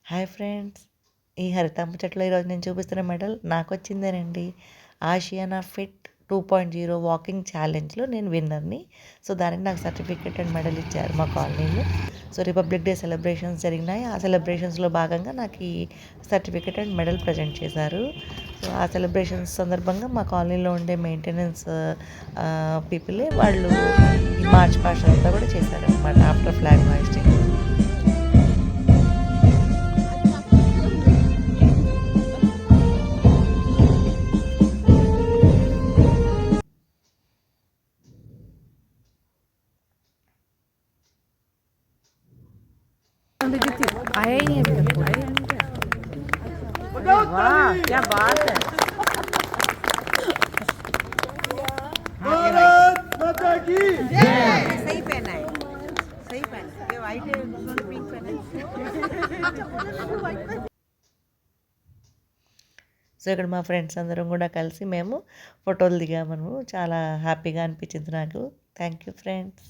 Hi friends, ఈ హరితాంబ చెట్లో ఈరోజు నేను చూపిస్తున్న మెడల్ నాకు వచ్చిందేనండి. ఆసియానా ఫిట్ 2.0 వాకింగ్ ఛాలెంజ్లో నేను విన్నర్ని. సో దానికి నాకు సర్టిఫికేట్ అండ్ మెడల్ ఇచ్చారు మా కాలనీలో. సో రిపబ్లిక్ డే సెలబ్రేషన్స్ జరిగినాయి. ఆ సెలబ్రేషన్స్లో భాగంగా నాకు ఈ సర్టిఫికేట్ అండ్ మెడల్ ప్రజెంట్ చేశారు. సో ఆ సెలబ్రేషన్స్ సందర్భంగా మా కాలనీలో ఉండే మెయింటెనెన్స్ పీపులే వాళ్ళు ఈ మార్చ్ పాస్ట్ అంతా కూడా చేశారనమాట ఆఫ్టర్ ఫ్లాగ్ హాయిస్టింగ్. आया ही नहीं अभी तक। आया ही नहीं क्या? वाह क्या बात है। माता की जय। सही पहना है, सही पहना है। ये वाइट है, उन्होंने पिंक पहना है। సో ఇక్కడ మా ఫ్రెండ్స్ అందరం కూడా కలిసి మేము ఫోటోలు దిగాము. చాలా హ్యాపీగా అనిపించింది నాకు. Thank you friends.